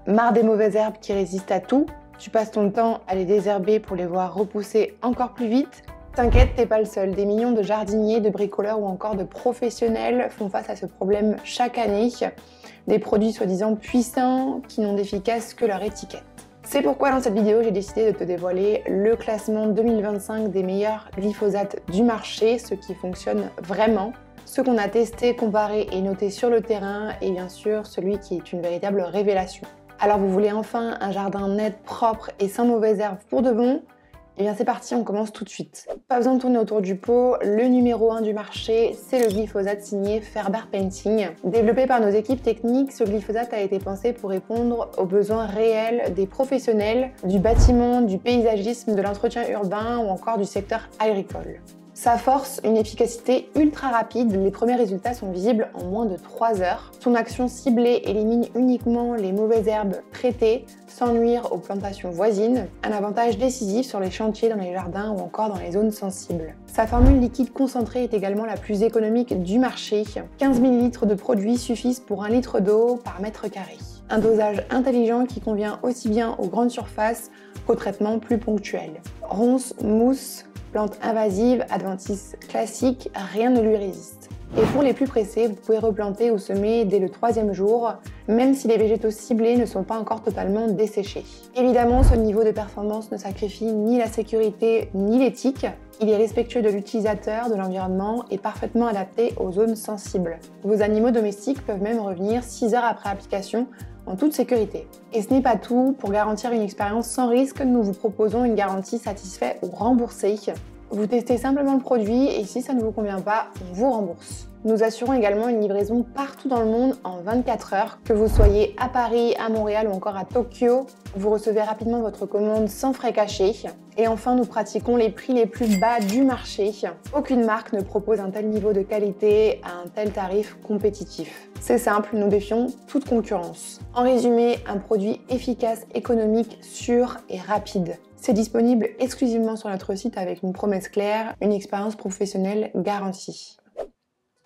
Marre des mauvaises herbes qui résistent à tout? Tu passes ton temps à les désherber pour les voir repousser encore plus vite? T'inquiète, t'es pas le seul. Des millions de jardiniers, de bricoleurs ou encore de professionnels font face à ce problème chaque année. Des produits soi-disant puissants qui n'ont d'efficace que leur étiquette. C'est pourquoi dans cette vidéo, j'ai décidé de te dévoiler le classement 2025 des meilleurs glyphosates du marché, ceux qui fonctionnent vraiment, ceux qu'on a testés, comparés et notés sur le terrain, et bien sûr celui qui est une véritable révélation. Alors vous voulez enfin un jardin net, propre et sans mauvaises herbes pour de bon? Et bien c'est parti, on commence tout de suite. Pas besoin de tourner autour du pot, le numéro 1 du marché, c'est le glyphosate signé Ferber Painting. Développé par nos équipes techniques, ce glyphosate a été pensé pour répondre aux besoins réels des professionnels, du bâtiment, du paysagisme, de l'entretien urbain ou encore du secteur agricole. Sa force, une efficacité ultra rapide, les premiers résultats sont visibles en moins de 3 heures. Son action ciblée élimine uniquement les mauvaises herbes traitées, sans nuire aux plantations voisines, un avantage décisif sur les chantiers, dans les jardins ou encore dans les zones sensibles. Sa formule liquide concentrée est également la plus économique du marché. 15 ml de produit suffisent pour 1 litre d'eau par mètre carré. Un dosage intelligent qui convient aussi bien aux grandes surfaces qu'aux traitements plus ponctuels. Ronces, mousses, plantes invasives, adventices classiques, rien ne lui résiste. Et pour les plus pressés, vous pouvez replanter ou semer dès le 3e jour, même si les végétaux ciblés ne sont pas encore totalement desséchés. Évidemment, ce niveau de performance ne sacrifie ni la sécurité ni l'éthique. Il est respectueux de l'utilisateur, de l'environnement et parfaitement adapté aux zones sensibles. Vos animaux domestiques peuvent même revenir 6 heures après application en toute sécurité. Et ce n'est pas tout, pour garantir une expérience sans risque, nous vous proposons une garantie satisfait ou remboursée. Vous testez simplement le produit et si ça ne vous convient pas, on vous rembourse. Nous assurons également une livraison partout dans le monde en 24 heures. Que vous soyez à Paris, à Montréal ou encore à Tokyo, vous recevez rapidement votre commande sans frais cachés. Et enfin, nous pratiquons les prix les plus bas du marché. Aucune marque ne propose un tel niveau de qualité à un tel tarif compétitif. C'est simple, nous défions toute concurrence. En résumé, un produit efficace, économique, sûr et rapide. C'est disponible exclusivement sur notre site avec une promesse claire, une expérience professionnelle garantie.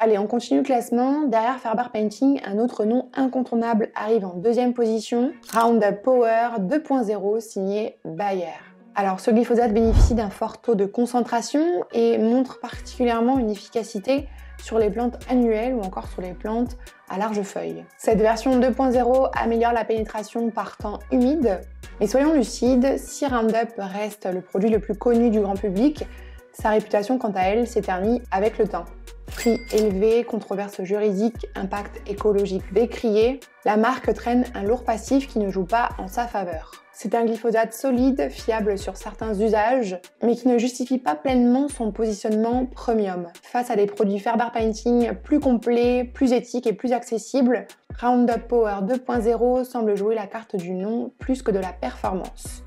Allez, on continue le classement. Derrière Ferber Painting, un autre nom incontournable arrive en 2e position, Roundup Power 2.0 signé Bayer. Alors ce glyphosate bénéficie d'un fort taux de concentration et montre particulièrement une efficacité sur les plantes annuelles ou encore sur les plantes à larges feuilles. Cette version 2.0 améliore la pénétration par temps humide, mais soyons lucides, si Roundup reste le produit le plus connu du grand public, sa réputation quant à elle s'est ternie avec le temps. Prix élevé, controverse juridique, impact écologique décrié, la marque traîne un lourd passif qui ne joue pas en sa faveur. C'est un glyphosate solide, fiable sur certains usages, mais qui ne justifie pas pleinement son positionnement premium. Face à des produits Ferber Painting plus complets, plus éthiques et plus accessibles, Roundup Power 2.0 semble jouer la carte du nom plus que de la performance.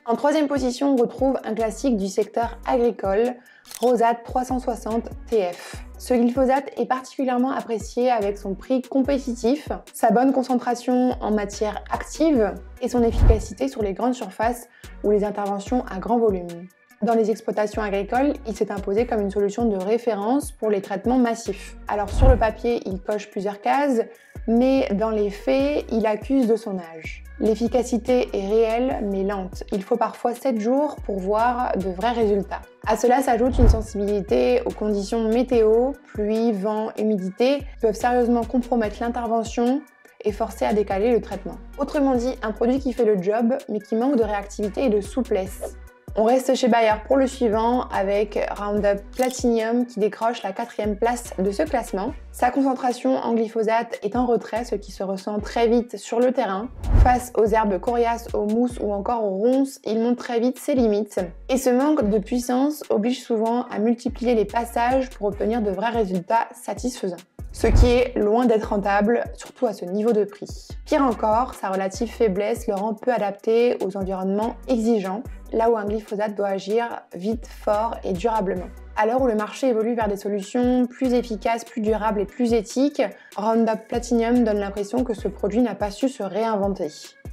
En 3e position, on retrouve un classique du secteur agricole, Rosate 360 TF. Ce glyphosate est particulièrement apprécié avec son prix compétitif, sa bonne concentration en matière active et son efficacité sur les grandes surfaces ou les interventions à grand volume. Dans les exploitations agricoles, il s'est imposé comme une solution de référence pour les traitements massifs. Alors sur le papier, il coche plusieurs cases, mais dans les faits, il accuse de son âge. L'efficacité est réelle mais lente. Il faut parfois 7 jours pour voir de vrais résultats. À cela s'ajoute une sensibilité aux conditions météo, pluie, vent, humidité, qui peuvent sérieusement compromettre l'intervention et forcer à décaler le traitement. Autrement dit, un produit qui fait le job mais qui manque de réactivité et de souplesse. On reste chez Bayer pour le suivant avec Roundup Platinum qui décroche la 4e place de ce classement. Sa concentration en glyphosate est en retrait, ce qui se ressent très vite sur le terrain. Face aux herbes coriaces, aux mousses ou encore aux ronces, il montre très vite ses limites. Et ce manque de puissance oblige souvent à multiplier les passages pour obtenir de vrais résultats satisfaisants. Ce qui est loin d'être rentable, surtout à ce niveau de prix. Pire encore, sa relative faiblesse le rend peu adapté aux environnements exigeants, là où un glyphosate doit agir vite, fort et durablement. À l'heure où le marché évolue vers des solutions plus efficaces, plus durables et plus éthiques, Roundup Platinum donne l'impression que ce produit n'a pas su se réinventer.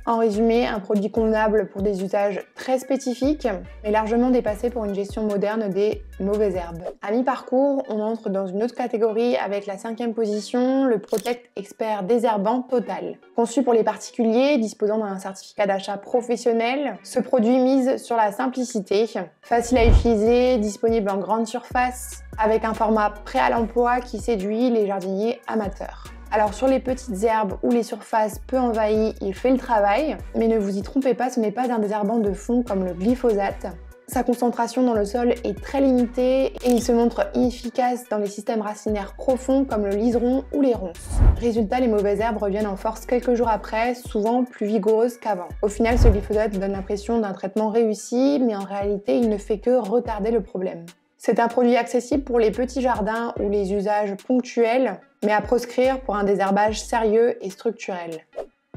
En résumé, un produit convenable pour des usages très spécifiques, mais largement dépassé pour une gestion moderne des mauvaises herbes. À mi-parcours, on entre dans une autre catégorie avec la 5e position, le Protect Expert Désherbant Total. Conçu pour les particuliers disposant d'un certificat d'achat professionnel, ce produit mise sur la simplicité, facile à utiliser, disponible en grande surface, avec un format prêt à l'emploi qui séduit les jardiniers amateurs. Alors sur les petites herbes ou les surfaces peu envahies, il fait le travail, mais ne vous y trompez pas, ce n'est pas un désherbant de fond comme le glyphosate. Sa concentration dans le sol est très limitée et il se montre inefficace dans les systèmes racinaires profonds comme le liseron ou les ronces. Résultat, les mauvaises herbes reviennent en force quelques jours après, souvent plus vigoureuses qu'avant. Au final, ce glyphosate donne l'impression d'un traitement réussi, mais en réalité, il ne fait que retarder le problème. C'est un produit accessible pour les petits jardins ou les usages ponctuels, mais à proscrire pour un désherbage sérieux et structurel.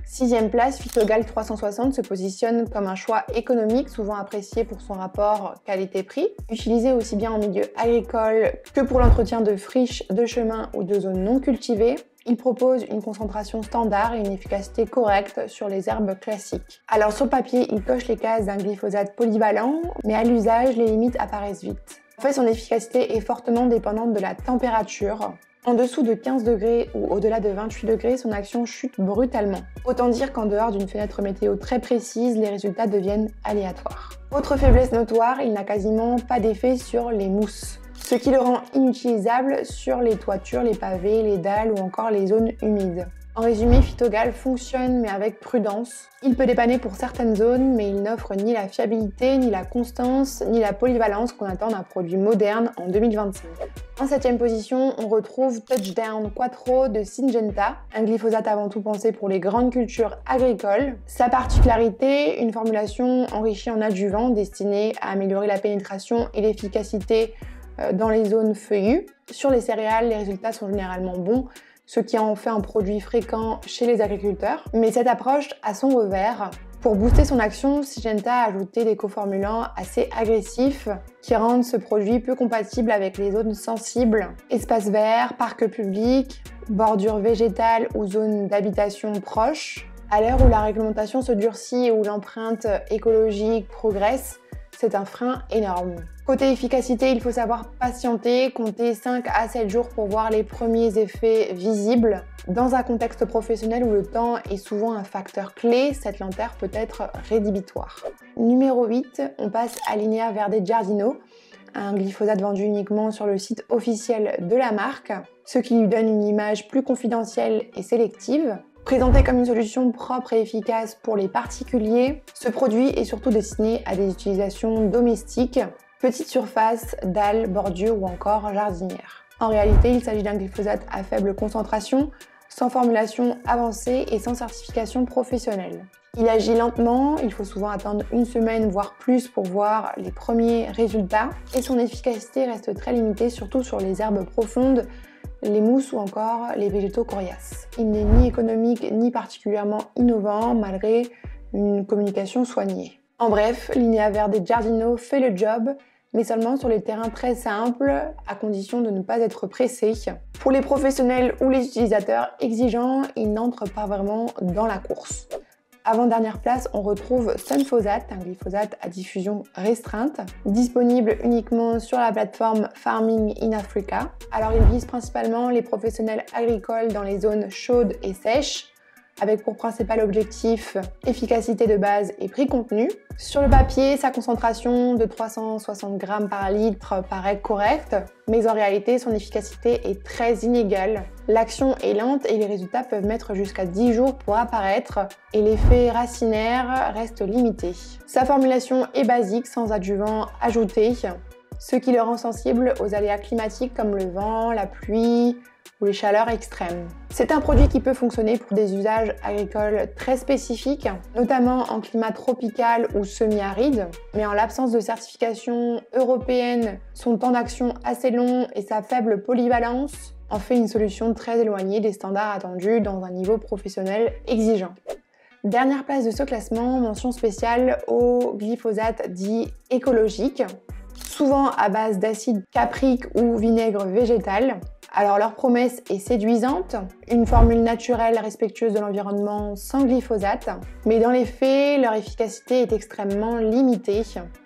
6e place, Phytogal 360 se positionne comme un choix économique, souvent apprécié pour son rapport qualité-prix. Utilisé aussi bien en milieu agricole que pour l'entretien de friches, de chemins ou de zones non cultivées, il propose une concentration standard et une efficacité correcte sur les herbes classiques. Alors sur le papier, il coche les cases d'un glyphosate polyvalent, mais à l'usage, les limites apparaissent vite. En fait, son efficacité est fortement dépendante de la température. En dessous de 15 degrés ou au-delà de 28 degrés, son action chute brutalement. Autant dire qu'en dehors d'une fenêtre météo très précise, les résultats deviennent aléatoires. Autre faiblesse notoire, il n'a quasiment pas d'effet sur les mousses, ce qui le rend inutilisable sur les toitures, les pavés, les dalles ou encore les zones humides. En résumé, Phytogal fonctionne mais avec prudence. Il peut dépanner pour certaines zones, mais il n'offre ni la fiabilité, ni la constance, ni la polyvalence qu'on attend d'un produit moderne en 2025. En 7e position, on retrouve Touchdown Quattro de Syngenta, un glyphosate avant tout pensé pour les grandes cultures agricoles. Sa particularité, une formulation enrichie en adjuvants destinée à améliorer la pénétration et l'efficacité dans les zones feuillues. Sur les céréales, les résultats sont généralement bons, ce qui en fait un produit fréquent chez les agriculteurs. Mais cette approche a son revers. Pour booster son action, Syngenta a ajouté des coformulants assez agressifs qui rendent ce produit peu compatible avec les zones sensibles, espaces verts, parcs publics, bordures végétales ou zones d'habitation proches. À l'heure où la réglementation se durcit et où l'empreinte écologique progresse, c'est un frein énorme. Côté efficacité, il faut savoir patienter, compter 5 à 7 jours pour voir les premiers effets visibles. Dans un contexte professionnel où le temps est souvent un facteur clé, cette lenteur peut être rédhibitoire. Numéro 8, on passe à Linea Verde Giardino, un glyphosate vendu uniquement sur le site officiel de la marque, ce qui lui donne une image plus confidentielle et sélective. Présenté comme une solution propre et efficace pour les particuliers, ce produit est surtout destiné à des utilisations domestiques, petites surfaces, dalles, bordures ou encore jardinières. En réalité, il s'agit d'un glyphosate à faible concentration, sans formulation avancée et sans certification professionnelle. Il agit lentement, il faut souvent attendre une semaine voire plus pour voir les premiers résultats et son efficacité reste très limitée, surtout sur les herbes profondes, les mousses ou encore les végétaux coriaces. Il n'est ni économique ni particulièrement innovant malgré une communication soignée. En bref, Linea Verde Giardino fait le job, mais seulement sur les terrains très simples, à condition de ne pas être pressé. Pour les professionnels ou les utilisateurs exigeants, il n'entre pas vraiment dans la course. Avant-dernière place, on retrouve Sunphosate, un glyphosate à diffusion restreinte, disponible uniquement sur la plateforme Farming in Africa. Alors il vise principalement les professionnels agricoles dans les zones chaudes et sèches, avec pour principal objectif efficacité de base et prix contenu. Sur le papier, sa concentration de 360 grammes par litre paraît correcte, mais en réalité, son efficacité est très inégale. L'action est lente et les résultats peuvent mettre jusqu'à 10 jours pour apparaître, et l'effet racinaire reste limité. Sa formulation est basique, sans adjuvants ajoutés, ce qui le rend sensible aux aléas climatiques comme le vent, la pluie ou les chaleurs extrêmes. C'est un produit qui peut fonctionner pour des usages agricoles très spécifiques, notamment en climat tropical ou semi-aride, mais en l'absence de certification européenne, son temps d'action assez long et sa faible polyvalence en fait une solution très éloignée des standards attendus dans un niveau professionnel exigeant. Dernière place de ce classement, mention spéciale au glyphosate dit écologique, souvent à base d'acide caprique ou vinaigre végétal. Alors leur promesse est séduisante, une formule naturelle respectueuse de l'environnement sans glyphosate, mais dans les faits, leur efficacité est extrêmement limitée.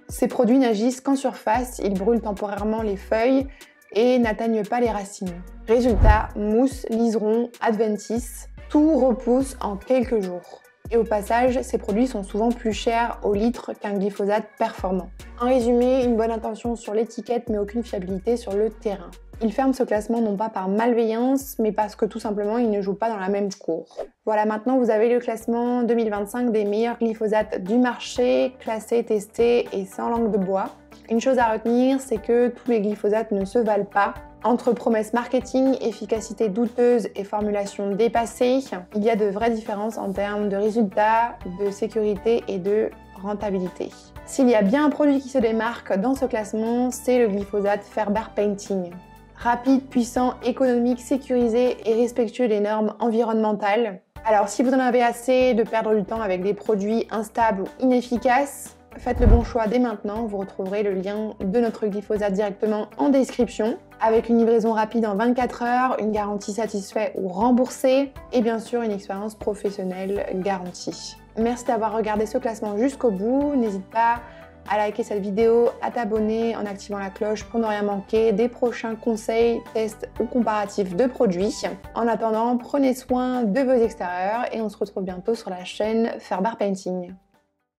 Ces produits n'agissent qu'en surface, ils brûlent temporairement les feuilles et n'atteignent pas les racines. Résultat, mousse, liseron, adventice, tout repousse en quelques jours. Et au passage, ces produits sont souvent plus chers au litre qu'un glyphosate performant. En résumé, une bonne intention sur l'étiquette mais aucune fiabilité sur le terrain. Il ferme ce classement non pas par malveillance, mais parce que tout simplement il ne joue pas dans la même cour. Voilà, maintenant vous avez le classement 2025 des meilleurs glyphosates du marché, classés, testés et sans langue de bois. Une chose à retenir, c'est que tous les glyphosates ne se valent pas. Entre promesses marketing, efficacité douteuse et formulation dépassée, il y a de vraies différences en termes de résultats, de sécurité et de rentabilité. S'il y a bien un produit qui se démarque dans ce classement, c'est le glyphosate Ferber Painting. Rapide, puissant, économique, sécurisé et respectueux des normes environnementales. Alors si vous en avez assez de perdre du temps avec des produits instables ou inefficaces, faites le bon choix dès maintenant, vous retrouverez le lien de notre glyphosate directement en description, avec une livraison rapide en 24 heures, une garantie satisfait ou remboursée, et bien sûr une expérience professionnelle garantie. Merci d'avoir regardé ce classement jusqu'au bout, n'hésite pas à liker cette vidéo, à t'abonner en activant la cloche pour ne rien manquer des prochains conseils, tests ou comparatifs de produits. En attendant, prenez soin de vos extérieurs et on se retrouve bientôt sur la chaîne Ferber Painting.